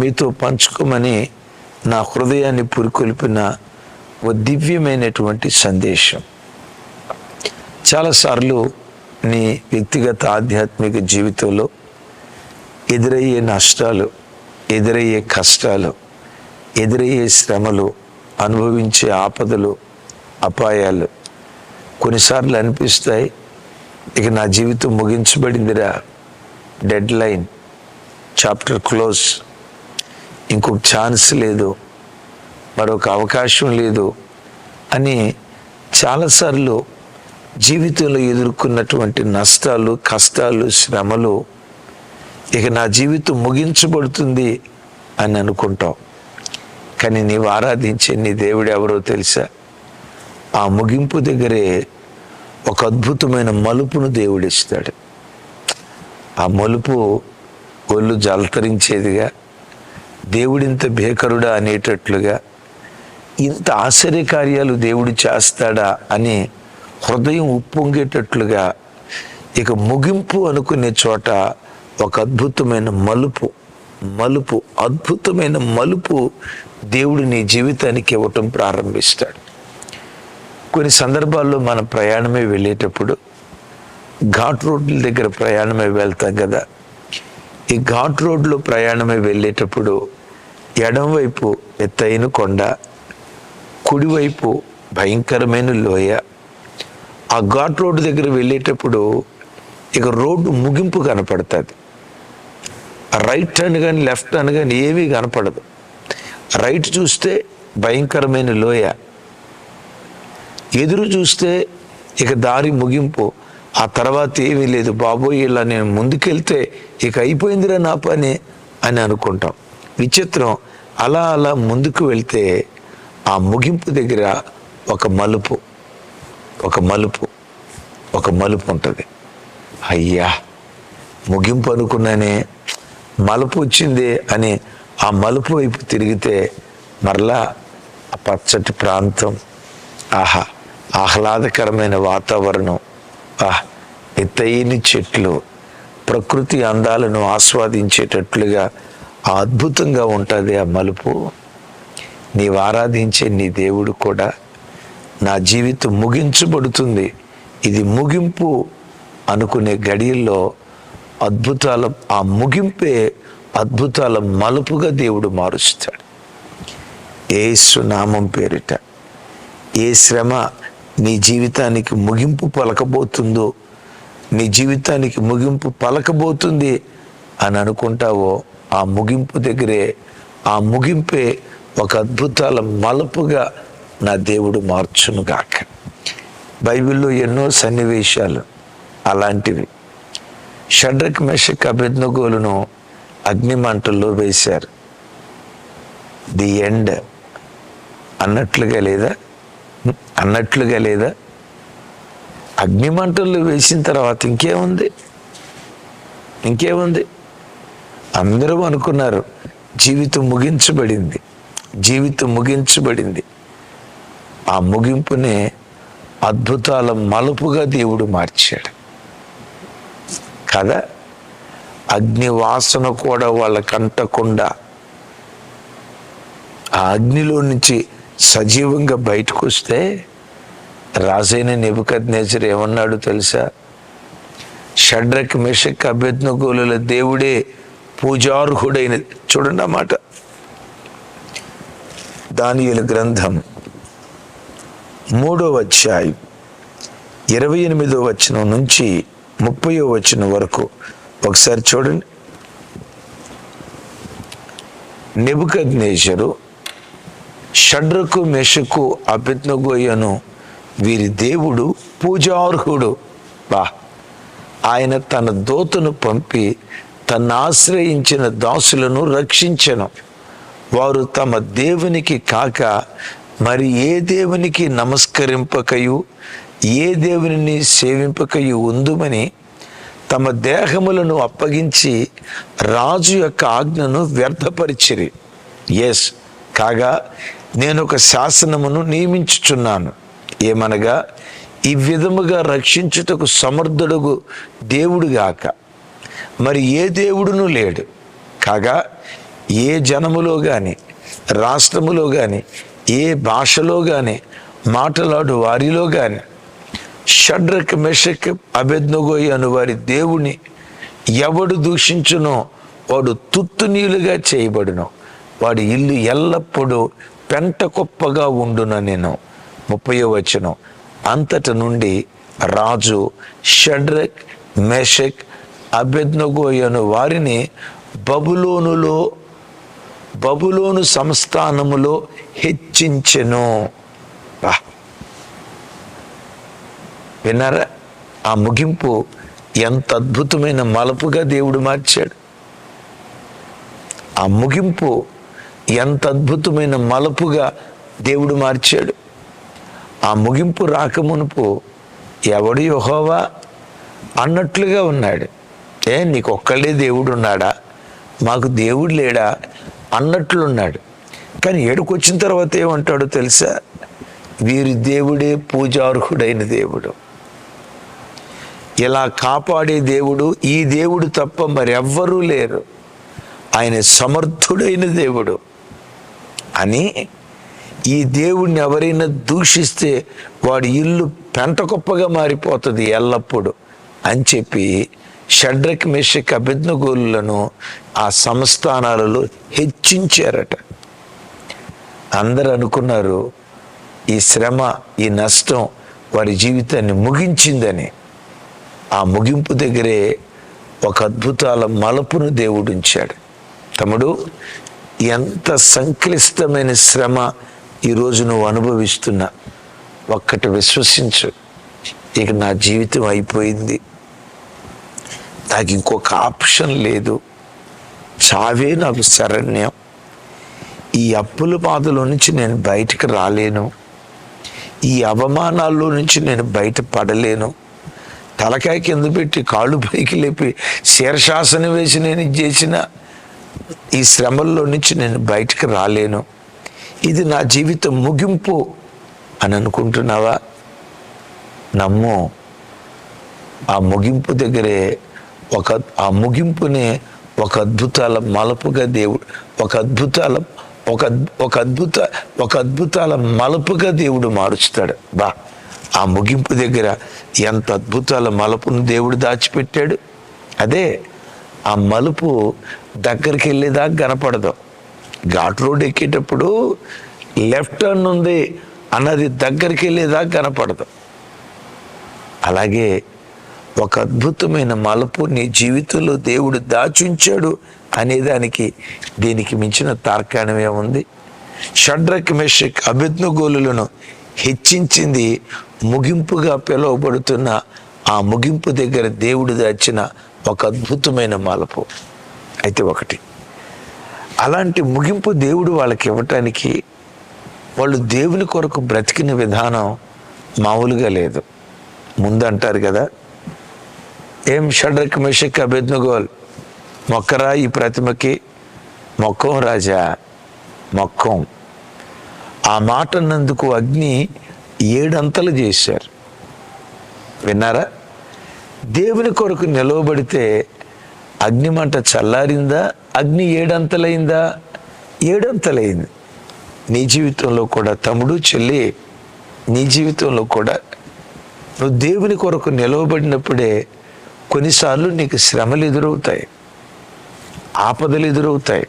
మీతో పంచుకోమని నా హృదయాన్ని పురికొల్పిన ఓ దివ్యమైనటువంటి సందేశం. చాలాసార్లు నీ వ్యక్తిగత ఆధ్యాత్మిక జీవితంలో ఎదురయ్యే నష్టాలు, ఎదురయ్యే కష్టాలు, ఎదురయ్యే శ్రమలు, అనుభవించే ఆపదలు, అపాయాలు కొన్నిసార్లు అనిపిస్తాయి, ఇక నా జీవితం ముగించబడిందిరా, డెడ్ లైన్, చాప్టర్ క్లోజ్, ఇంకొక ఛాన్స్ లేదు, మరొక అవకాశం లేదు అని చాలాసార్లు జీవితంలో ఎదుర్కొన్నటువంటి నష్టాలు, కష్టాలు, శ్రమలు, ఇక నా జీవితం ముగించబడుతుంది అని అనుకుంటాం. కానీ నీవు ఆరాధించే నీ దేవుడు ఎవరో తెలుసా? ఆ ముగింపు దగ్గరే ఒక అద్భుతమైన మలుపును దేవుడిస్తాడు. ఆ మలుపు ఒళ్ళు జలతరించేదిగా, దేవుడింత భీకరుడా అనేటట్లుగా, ఇంత ఆశ్చర్యకార్యాలు దేవుడు చేస్తాడా అని హృదయం ఉప్పొంగేటట్లుగా, ఇక ముగింపు అనుకునే చోట ఒక అద్భుతమైన మలుపు అద్భుతమైన మలుపు దేవుడు నీ జీవితానికి ఇవ్వటం ప్రారంభిస్తాడు. కొన్ని సందర్భాల్లో మన ప్రయాణమే వెళ్ళేటప్పుడు ఘాట్ రోడ్ల దగ్గర ప్రయాణమై వెళ్తాం కదా. ఈ ఘాట్ రోడ్లో ప్రయాణమై వెళ్ళేటప్పుడు ఎడంవైపు ఎత్తైన కొండ, కుడివైపు భయంకరమైన లోయ. ఆ ఘాట్ రోడ్డు దగ్గర వెళ్ళేటప్పుడు ఇక రోడ్డు ముగింపు కనపడుతుంది. రైట్ టర్న్ కానీ లెఫ్ట్ టర్న్ కానీ ఏమీ కనపడదు. రైట్ చూస్తే భయంకరమైన లోయ, ఎదురు చూస్తే ఇక దారి ముగింపు, ఆ తర్వాత ఏమీ లేదు. బాబోయ్, ఇలా నేను ముందుకెళ్తే ఇక అయిపోయిందిరా నా పని అని అనుకుంటాం. విచిత్రం, అలా ముందుకు వెళ్తే ఆ ముగింపు దగ్గర ఒక మలుపు ఉంటుంది. అయ్యా, ముగింపు అనుకున్నానే, మలుపు వచ్చింది అని ఆ మలుపు వైపు తిరిగితే మరలా ఆ పచ్చటి ప్రాంతం, ఆహ్లాదకరమైన వాతావరణం, ఎత్తైన చెట్లు, ప్రకృతి అందాలను ఆస్వాదించేటట్లుగా అద్భుతంగా ఉంటుంది ఆ మలుపు. నీవు ఆరాధించే నీ దేవుడు కూడా నా జీవితం ముగించబడుతుంది, ఇది ముగింపు అనుకునే గడియల్లో ఆ ముగింపే అద్భుతాల మలుపుగా దేవుడు మారుస్తాడు. యేసు నామం పేరిట ఏ శ్రమ నీ జీవితానికి ముగింపు పలకబోతుందో, నీ జీవితానికి ముగింపు పలకబోతుంది అని అనుకుంటావో, ఆ ముగింపు దగ్గరే, ఆ ముగింపే ఒక అద్భుతాల మలుపుగా నా దేవుడు మార్చునుగాక. బైబిల్లో ఎన్నో సన్నివేశాలు అలాంటివి. షడ్రక్, మెషక్, అబేద్నెగోలను అగ్నిమంటల్లో వేశారు. ది ఎండ్ అన్నట్లుగా లేదా? అగ్నిమంటల్లో వేసిన తర్వాత ఇంకేముంది? అందరూ అనుకున్నారు జీవితం ముగించబడింది. ఆ ముగింపునే అద్భుతాల మలుపుగా దేవుడు మార్చాడు కదా. అగ్ని వాసన కూడా వాళ్ళకంటకుండా ఆ అగ్నిలో నుంచి సజీవంగా బయటకు వస్తే రాజైన నెబుకద్నెజరు ఏమన్నాడు తెలుసా? షడ్రక్, మెషక్, అబేద్నెగోల దేవుడే పూజార్హుడైన, చూడండి ఆ మాట, దానియేలు గ్రంథం 3వ అధ్యాయం 28వ వచనం నుంచి 30వ వచనం వరకు ఒకసారి చూడండి. నెబుకద్నెజరు షడ్రకు, మెషకు, అబేద్నెగోను వీరి దేవుడు పూజార్హుడు. ఆయన తన దూతను పంపి తను ఆశ్రయించిన దాసులను రక్షించెను. వారు తమ దేవునికి కాక మరి ఏ దేవునికి నమస్కరింపకయు ఏ దేవుని సేవింపకయు ఉందుమని తమ దేహములను అప్పగించి రాజు యొక్క ఆజ్ఞను వ్యర్థపరిచిరి. కాగా నేను ఒక శాసనమును నియమించుచున్నాను, ఏమనగా ఈ విధముగా రక్షించుటకు సమర్థుడుగు దేవుడుగాక మరి ఏ దేవుడును లేడు. కాగా ఏ జనములో కానీ, రాష్ట్రములో కానీ, ఏ భాషలో కానీ మాట్లాడు వారిలో కానీ షడ్రక్, మెషక్, అబేద్నెగో అను వారి దేవుని ఎవడు దూషించునో వాడు తుత్తునీలుగా చేయబడును, వాడి ఇల్లు ఎల్లప్పుడూ పెంట కుప్పగా ఉండున. నేను 30వ వచనం. అంతట నుండి రాజు షడ్రక్, మెషక్, అబేద్నెగో అను వారిని బబులోను సంస్థానములో హెచ్చించెను. విన్నారా? ఆ ముగింపు ఎంత అద్భుతమైన మలుపుగా దేవుడు మార్చాడు. ఆ ముగింపు ఎంత అద్భుతమైన మలుపుగా దేవుడు మార్చాడు. ఆ ముగింపు రాకమునుపు ఎవడు యెహోవా అన్నట్లుగా ఉన్నాడు. నీకు ఒక్కళ్ళే దేవుడు ఉన్నాడా, మాకు దేవుడు లేడా అన్నట్లున్నాడు. కానీ ఏడుకొచ్చిన తర్వాత ఏమంటాడో తెలుసా? వీరి దేవుడే పూజార్హుడైన దేవుడు, ఇలా కాపాడే దేవుడు, ఈ దేవుడు తప్ప మరెవ్వరూ లేరు, ఆయన సమర్థుడైన దేవుడు అని, ఈ దేవుడిని ఎవరైనా దూషిస్తే వాడి ఇల్లు పెంటకొప్పగా మారిపోతుంది ఎల్లప్పుడూ అని చెప్పి షడ్రక్, మెషక్, అబేద్నెగోలను ఆ సంస్థానాలలో హెచ్చించారట. అందరూ అనుకున్నారు ఈ శ్రమ, ఈ నష్టం వారి జీవితాన్ని ముగించిందని. ఆ ముగింపు దగ్గరే ఒక అద్భుతాల మలుపును దేవుడు ఉంచాడు. తమ్ముడు, ఎంత సంక్లిష్టమైన శ్రమ ఈరోజు నువ్వు అనుభవిస్తున్నా, ఒక్కటి విశ్వసించు, ఇక నా జీవితం అయిపోయింది, నాకు ఇంకొక ఆప్షన్ లేదు, చావే నాకు శరణ్యం, ఈ అప్పుల బాధలో నుంచి నేను బయటకు రాలేను, ఈ అవమానాల్లో నుంచి నేను బయటపడలేను, తలకాయ కింద పెట్టి కాళ్ళు పైకి లేపి శీర్షాసనం వేసి నేను చేసిన ఈ శ్రమల్లో నుంచి నేను బయటకు రాలేను, ఇది నా జీవితం ముగింపు అని అనుకుంటున్నావా? నమ్ము, ఆ ముగింపు దగ్గరే ఆ ముగింపునే ఒక అద్భుతాల మలుపుగా దేవుడు ఒక అద్భుతాల మలుపుగా దేవుడు మారుస్తాడు. ఆ ముగింపు దగ్గర ఎంత అద్భుతాల మలుపును దేవుడు దాచిపెట్టాడు. అదే ఆ మలుపు దగ్గరికి వెళ్ళేదాకా కనపడదు. ఘాట్ రోడ్ ఎక్కేటప్పుడు లెఫ్ట్ టర్న్ ఉంది అన్నది దగ్గరికి వెళ్ళేదాకా కనపడదు. అలాగే ఒక అద్భుతమైన మలుపు నీ జీవితంలో దేవుడు దాచుంచాడు అనేదానికి దీనికి మించిన తార్కాణమే ఉంది. షడ్రక్, మెషక్, అబేద్నెగోలను హెచ్చించింది ముగింపుగా పిలువబడుతున్న ఆ ముగింపు దగ్గర దేవుడు దాచిన ఒక అద్భుతమైన మలుపు. అయితే ఒకటి, అలాంటి ముగింపు దేవుడు వాళ్ళకి ఇవ్వటానికి వాళ్ళు దేవుని కొరకు బ్రతికిన విధానం మామూలుగా లేదు. ముందు అంటారు కదా, ఏం షడ్రక్, మెషక్, అబేద్నెగోలు మొక్కరా ఈ ప్రతిమకి? మొక్కం రాజా, మొక్కం. ఆ మాట అన్నందుకు అగ్ని 7 అంతలు చేశారు. విన్నారా? దేవుని కొరకు నిలవబడితే అగ్ని మంట చల్లారిందా? అగ్ని 7 అంతలైందా? 7 అంతలైంది. నీ జీవితంలో కూడా తమ్ముడు, చెల్లి, నీ జీవితంలో కూడా నువ్వు దేవుని కొరకు నిలవబడినప్పుడే కొన్నిసార్లు నీకు శ్రమలు ఎదురవుతాయి, ఆపదలు ఎదురవుతాయి,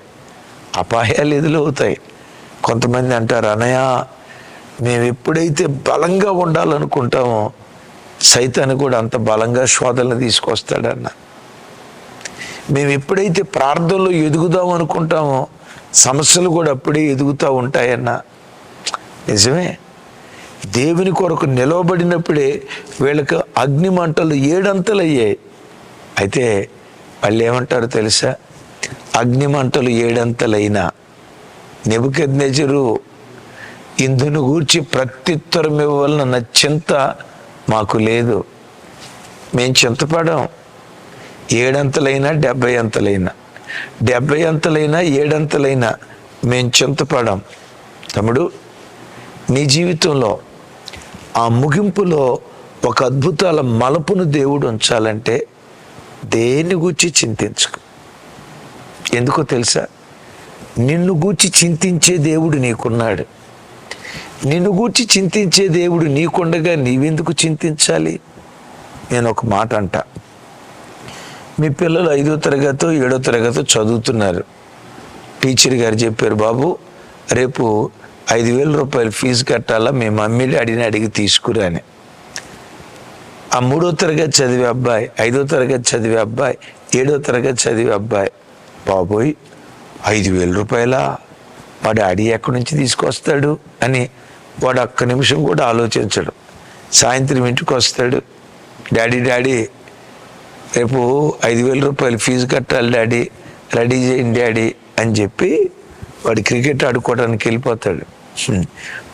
అపాయాలు ఎదురవుతాయి. కొంతమంది అంటారు, అన్నయ్య మేము ఎప్పుడైతే బలంగా ఉండాలనుకుంటామో సైతాను కూడా అంత బలంగా శోధనలు తీసుకొస్తాడన్న. మేము ఎప్పుడైతే ప్రార్థనలో ఎదుగుదాం అనుకుంటామో సమస్యలు కూడా అప్పుడే ఎదుగుతూ ఉంటాయన్న. నిజమే, దేవుని కొరకు నిలవబడినప్పుడే వీళ్ళకి అగ్ని మంటలు 7 అంతలు అయ్యాయి. అయితే వాళ్ళు ఏమంటారు తెలుసా? అగ్ని మంటలు 7 అంతలైనా నెబుకద్నెజరు ఇందును గూర్చి ప్రత్యుత్తరం ఇవ్వాలన్న చింత మాకు లేదు, మేము చింతపడం. 7 అంతలైనా 70 అంతలైనా 70 అంతలైనా 7 అంతలైనా మేము చింతపడం. తమ్ముడు, నీ జీవితంలో ఆ ముగింపులో ఒక అద్భుతాల మలుపును దేవుడు ఉంచాలంటే దేని గురించి చింతించుకో. ఎందుకో తెలుసా? నిన్ను గూర్చి చింతించే దేవుడు నీకున్నాడు. నిన్ను గూర్చి చింతించే దేవుడు నీకుండగా నీవెందుకు చింతించాలి? నేను ఒక మాట అంట, మీ పిల్లలు 5వ తరగతో 7వ తరగతో చదువుతున్నారు. టీచర్ గారు చెప్పారు, బాబు రేపు 5,000 రూపాయలు ఫీజు కట్టాలా, మీ మమ్మీ డాడీని అడిగి తీసుకురా అని. ఆ 3వ తరగతి చదివే అబ్బాయి, 5వ తరగతి చదివే అబ్బాయి, 7వ తరగతి చదివే అబ్బాయి, బాబోయ్ 5,000 రూపాయలా, వాడు డాడీ ఎక్కడి నుంచి తీసుకొస్తాడు అని వాడు ఒక్క నిమిషం కూడా ఆలోచించడు. సాయంత్రం ఇంటికి వస్తాడు, డాడీ రేపు 5,000 రూపాయలు ఫీజు కట్టాలి డాడీ, రెడీ చేయండి డాడీ అని చెప్పి వాడు క్రికెట్ ఆడుకోవడానికి వెళ్ళిపోతాడు.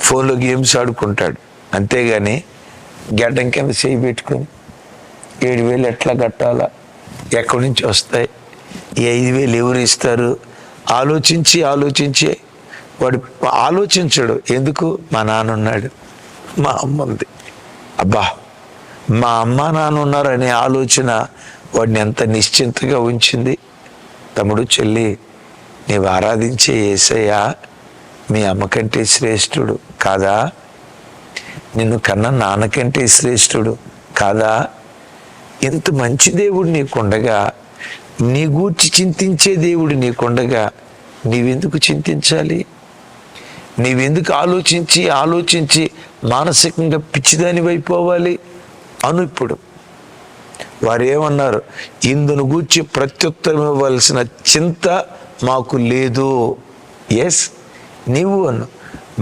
ఫోన్లో గేమ్స్ ఆడుకుంటాడు. అంతేగాని గడ్డం కింద చేయి పెట్టుకొని 7,000 ఎట్లా కట్టాలా, ఎక్కడి నుంచి వస్తాయి, ఈ 5,000 ఎవరు ఇస్తారు ఆలోచించి వాడు ఆలోచించడు. ఎందుకు? మా నాన్న ఉన్నాడు, మా అమ్మ ఉంది, అబ్బా మా అమ్మ నాన్న ఉన్నారనే ఆలోచన వాడిని ఎంత నిశ్చింతగా ఉంచింది. తమ్ముడు చెల్లి, నీవు ఆరాధించే యేసయ్య మీ అమ్మ కంటే శ్రేష్ఠుడు కాదా? నిన్ను కన్నా నాన్నకంటే శ్రేష్ఠుడు కాదా? ఎంత మంచి దేవుడు నీకుండగా, నీ గూర్చి చింతించే దేవుడు నీకుండగా నీవెందుకు చింతించాలి? నీవెందుకు ఆలోచించి మానసికంగా పిచ్చిదాని అయిపోవాలి అను. ఇప్పుడు వారు ఏమన్నారు? ఇందును గూర్చి ప్రత్యుత్తరం ఇవ్వాల్సిన చింత మాకు లేదు. ఎస్, నీవు అను,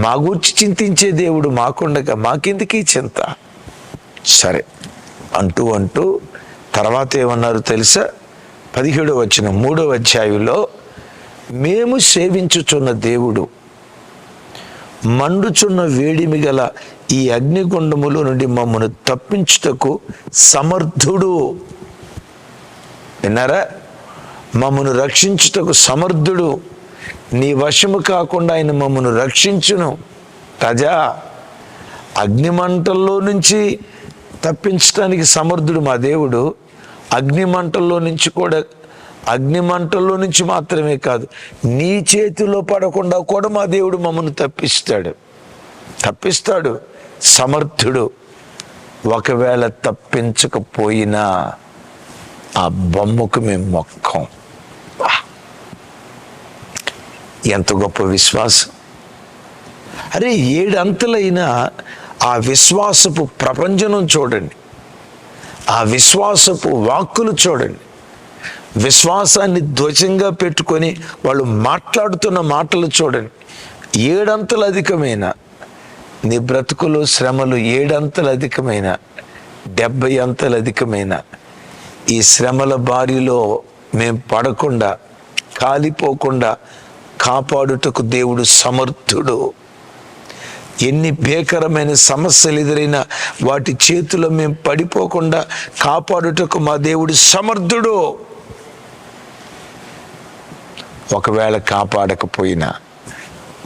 మా గూర్చి చింతించే దేవుడు మాకుండగా మాకెందుకీ చింత? సరే అంటూ తర్వాత ఏమన్నారు తెలుసా? 17వ వచనం 3వ అధ్యాయంలో, మేము సేవించుచున్న దేవుడు మండుచున్న వేడిమి గల ఈ అగ్నిగుండములో నుండి మమ్మను తప్పించుటకు సమర్థుడు. విన్నారా? మమ్మను రక్షించుటకు సమర్థుడు. నీ వశము కాకుండా ఆయన మమ్మను రక్షించును. రాజా, అగ్నిమంటల్లో నుంచి తప్పించడానికి సమర్థుడు మా దేవుడు. అగ్నిమంటల్లో నుంచి మాత్రమే కాదు, నీ చేతిలో పడకుండా కూడా మా దేవుడు మమ్మల్ని తప్పిస్తాడు. సమర్థుడు. ఒకవేళ తప్పించకపోయినా ఆ బొమ్మకు మేము మొక్కం. ఎంత గొప్ప విశ్వాసం! అరే 7 అంతలైన ఆ విశ్వాసపు ప్రపంచం చూడండి, ఆ విశ్వాసపు వాక్కులు చూడండి, విశ్వాసాన్ని ధ్వజంగా పెట్టుకొని వాళ్ళు మాట్లాడుతున్న మాటలు చూడండి. 7 అంతలు అధికమైన నీ బ్రతుకులో శ్రమలు, 7 అంతలు అధికమైన, 70 అంతలు అధికమైన ఈ శ్రమల బారిలో మేం పడకుండా, కాలిపోకుండా కాపాడుటకు దేవుడు సమర్థుడు. ఎన్ని భీకరమైన సమస్యలు ఎదురైనా వాటి చేతిలో మేము పడిపోకుండా కాపాడుటకు మా దేవుడు సమర్థుడు. ఒకవేళ కాపాడకపోయినా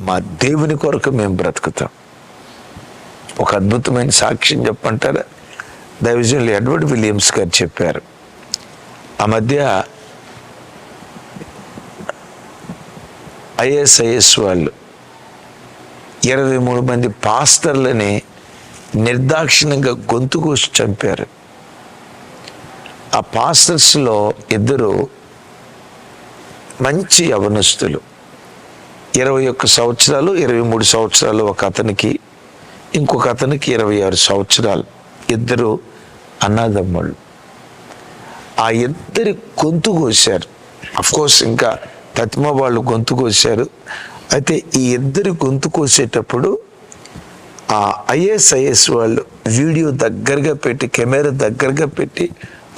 మా దేవుని కొరకు మేము బ్రతుకుతాం. ఒక అద్భుతమైన సాక్ష్యం చెప్పంటారా? దైవజనులు ఎడ్వర్డ్ విలియమ్స్ గారు చెప్పారు. ఆ మధ్య ISIS వాళ్ళు 23 మంది పాస్టర్లని నిర్దాక్షిణ్యంగా గొంతు కోసి చంపారు. ఆ పాస్టర్స్లో 2 మంచి యవనస్తులు, 21 సంవత్సరాలు 23 సంవత్సరాలు ఒక అతనికి, ఇంకొక అతనికి 26 సంవత్సరాలు. 2 అన్నదమ్ముళ్ళు. ఆ 2 గొంతు కోశారు. అఫ్కోర్స్ ఇంకా తతిమ వాళ్ళు గొంతు కోశారు. అయితే ఈ 2 గొంతు కోసేటప్పుడు ఆ ISIS వాళ్ళు వీడియో దగ్గరగా పెట్టి, కెమెరా దగ్గరగా పెట్టి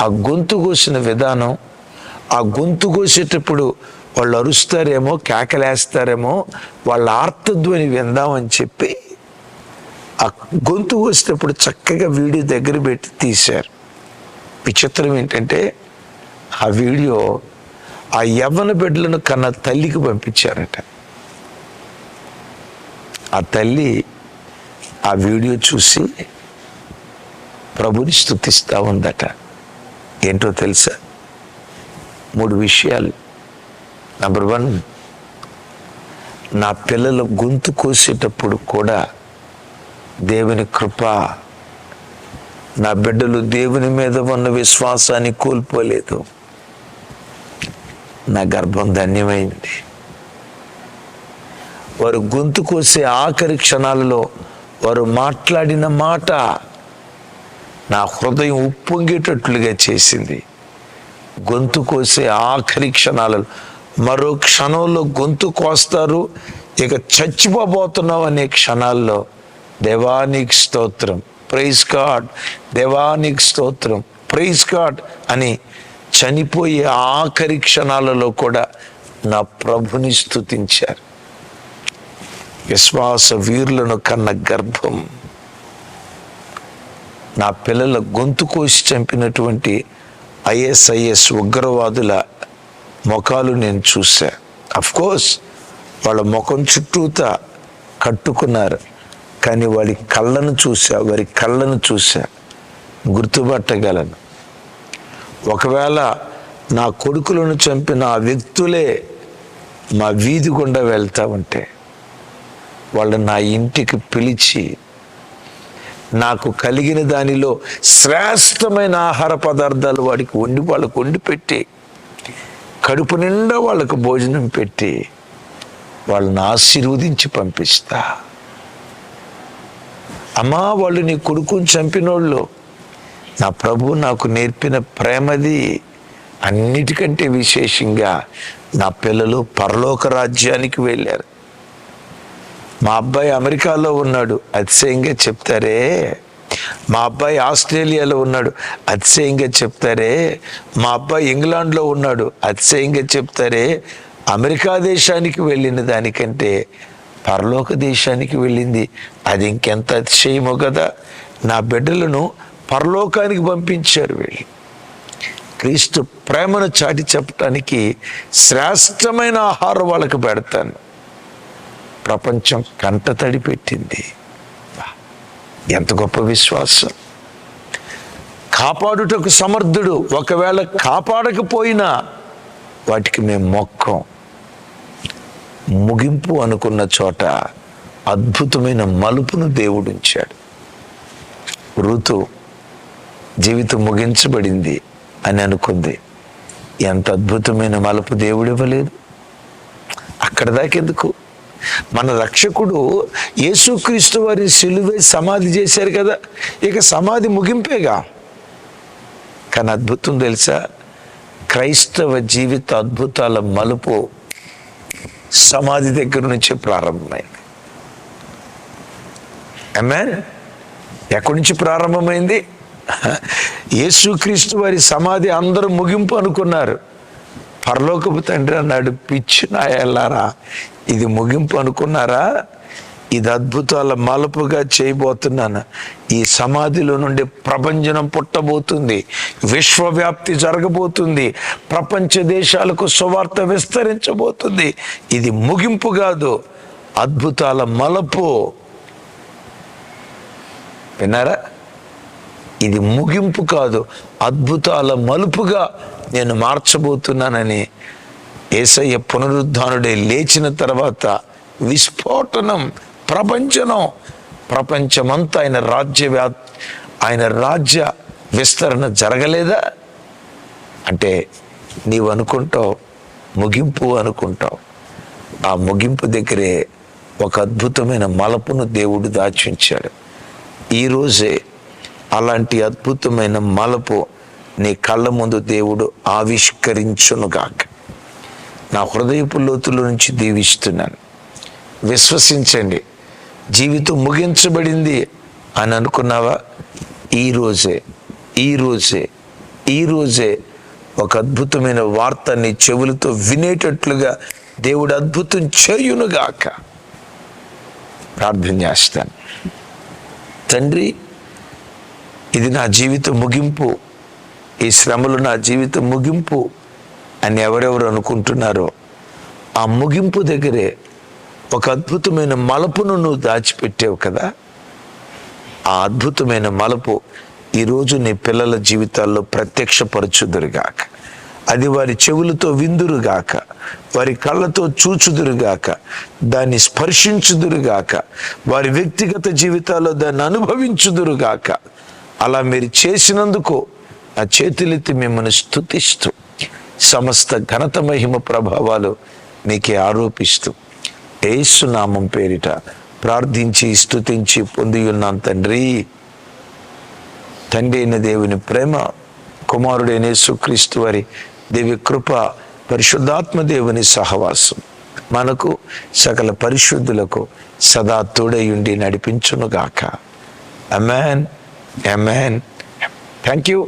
ఆ గొంతు కోసిన విధానం, ఆ గొంతు కోసేటప్పుడు వాళ్ళు అరుస్తారేమో, కేకలేస్తారేమో, వాళ్ళ ఆర్తధ్వని విందామని చెప్పి ఆ గొంతు కోసేటప్పుడు చక్కగా వీడియో దగ్గర పెట్టి తీశారు. విచిత్రం ఏంటంటే ఆ వీడియో ఆ యవ్వన బిడ్డలను కన్న తల్లికి పంపించారట. ఆ తల్లి ఆ వీడియో చూసి ప్రభుని స్తుతిస్తూ ఉందట. ఏంటో తెలుసా? 3 విషయాలు. నంబర్ 1, నా పిల్లల గొంతు కోసేటప్పుడు కూడా దేవుని కృప, నా బిడ్డలు దేవుని మీద ఉన్న విశ్వాసాన్ని కోల్పోలేదు. నా గర్భం ధన్యమైంది. వారు గొంతు కోసే ఆఖరి క్షణాలలో వారు మాట్లాడిన మాట నా హృదయం ఉప్పొంగేటట్లుగా చేసింది. గొంతు కోసే ఆఖరి క్షణాలలో, మరో క్షణంలో గొంతు కోస్తారు, ఇక చచ్చిపోబోతున్నాం అనే క్షణాల్లో దేవానికి స్తోత్రం, ప్రైజ్ గాడ్, దేవానికి స్తోత్రం, ప్రైజ్ గాడ్ అని చనిపోయే ఆఖరి క్షణాలలో కూడా నా ప్రభుని స్తుతించారు. విశ్వాస వీరులను కన్న గర్భం. నా పిల్లల గొంతు కోసి చంపినటువంటి ఐఎస్ఐఎస్ ఉగ్రవాదుల ముఖాలు నేను చూసా. అఫ్కోర్స్ వాళ్ళ ముఖం చుట్టూతా కట్టుకున్నారు, కానీ వారి కళ్ళను చూసా, గుర్తుపట్టగలను. ఒకవేళ నా కొడుకులను చంపిన ఆ వ్యక్తులే మా వీధి గుండా వెళ్తా ఉంటే వాళ్ళు నా ఇంటికి పిలిచి నాకు కలిగిన దానిలో శ్రేష్టమైన ఆహార పదార్థాలు వాళ్ళకు వండి పెట్టి కడుపు నిండా వాళ్ళకు భోజనం పెట్టి వాళ్ళని ఆశీర్వదించి పంపిస్తా. అమ్మా, వాళ్ళు నీ కొడుకుని చంపినోళ్ళు, నా ప్రభు నాకు నేర్పిన ప్రేమది. అన్నిటికంటే విశేషంగా నా పిల్లలు పరలోక రాజ్యానికి వెళ్ళారు. మా అబ్బాయి అమెరికాలో ఉన్నాడు, అతిశయంగా చెప్తారే. మా అబ్బాయి ఆస్ట్రేలియాలో ఉన్నాడు, అతిశయంగా చెప్తారే. మా అబ్బాయి ఇంగ్లాండ్లో ఉన్నాడు, అతిశయంగా చెప్తారే. అమెరికా దేశానికి వెళ్ళిన దానికంటే పరలోక దేశానికి వెళ్ళింది అది ఇంకెంత అతిశయమో కదా. నా బిడ్డలను పరలోకానికి పంపించారు వీళ్ళు. క్రీస్తు ప్రేమను చాటి చెప్పటానికి శ్రేష్టమైన ఆహారం వాళ్ళకు పెడతాను. ప్రపంచం కంట తడి పెట్టింది. ఎంత గొప్ప విశ్వాసం! కాపాడుటకు సమర్థుడు, ఒకవేళ కాపాడకపోయినా వాటికి మేము మొక్కం. ముగింపు అనుకున్న చోట అద్భుతమైన మలుపును దేవుడు ఉంచాడు. ఋతు జీవితం ముగించబడింది అని అనుకుంది. ఎంత అద్భుతమైన మలుపు దేవుడు ఇవ్వలేదు. అక్కడ దాకెందుకు? మన రక్షకుడు యేసుక్రీస్తు వారి సిలువే సమాధి చేశారు కదా, ఇక సమాధి ముగింపేగా. కానీ అద్భుతం తెలుసా? క్రైస్తవ జీవిత అద్భుతాల మలుపు సమాధి దగ్గర నుంచి ప్రారంభమైంది. ఆమేన్. ఎక్కడి నుంచి ప్రారంభమైంది? యేసుక్రీస్తు వారి సమాధి అందరూ ముగింపు అనుకున్నారు. పరలోకపు తండ్రి అన్నాడు, పిచ్చి నాయలారా, ఇది ముగింపు అనుకున్నారా? ఇది అద్భుతాల మలుపుగా చేయబోతున్నాను. ఈ సమాధిలో నుండి ప్రభంజనం పుట్టబోతుంది, విశ్వవ్యాప్తి జరగబోతుంది, ప్రపంచ దేశాలకు సువార్త విస్తరించబోతుంది. ఇది ముగింపు కాదు, అద్భుతాల మలుపు. విన్నారా? ఇది ముగింపు కాదు, అద్భుతాల మలుపుగా నేను మార్చబోతున్నానని యేసయ్య పునరుద్ధానుడే లేచిన తర్వాత విస్ఫోటనం, ప్రపంచమంతా ఆయన రాజ్య విస్తరణ జరగలేదా? అంటే నీవు అనుకుంటావు ముగింపు అనుకుంటావు. ఆ ముగింపు దగ్గరే ఒక అద్భుతమైన మలుపును దేవుడు దాచుంచాడు. ఈరోజే అలాంటి అద్భుతమైన మలుపు నీ కళ్ళ ముందు దేవుడు ఆవిష్కరించునుగాక. నా హృదయపు లోతుల నుంచి దీవిస్తున్నాను. విశ్వసించండి. జీవితం ముగించబడింది అని అనుకున్నావా? ఈరోజే ఒక అద్భుతమైన వార్త నీ చెవులతో వినేటట్లుగా దేవుడు అద్భుతం చేయునుగాక. ప్రార్థన చేస్తాను. తండ్రి, ఇది నా జీవిత ముగింపు, ఈ శ్రమలు నా జీవిత ముగింపు అని ఎవరెవరు అనుకుంటున్నారో ఆ ముగింపు దగ్గరే ఒక అద్భుతమైన మలుపును నువ్వు దాచిపెట్టావు కదా. ఆ అద్భుతమైన మలుపు ఈరోజు నీ పిల్లల జీవితాల్లో ప్రత్యక్షపరచుదురుగాక. అది వారి చెవులతో విందురుగాక, వారి కళ్ళతో చూచుదురుగాక, దాన్ని స్పర్శించుదురుగాక, వారి వ్యక్తిగత జీవితాల్లో దాన్ని అనుభవించుదురుగాక. అలా మీరు చేసినందుకు ఆ చేతులెత్తి మిమ్మల్ని స్తుతిస్తూ సమస్త ఘనత మహిమ ప్రభావాలు మీకే ఆరోపిస్తూ యేసు నామం పేరిట ప్రార్థించి స్తుతించి పొంది ఉన్నాం తండ్రి. తండ్రి అయిన దేవుని ప్రేమ, కుమారుడైన యేసుక్రీస్తు వారి దివ్య కృప, పరిశుద్ధాత్మ దేవుని సహవాసం మనకు సకల పరిశుద్ధులకు సదా తోడయుండి నడిపించునుగాక. ఆమేన్, ఆమేన్. Thank you.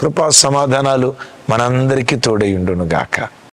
కృపా సమాధానాలు మనందరికీ తోడయుండునుగాక.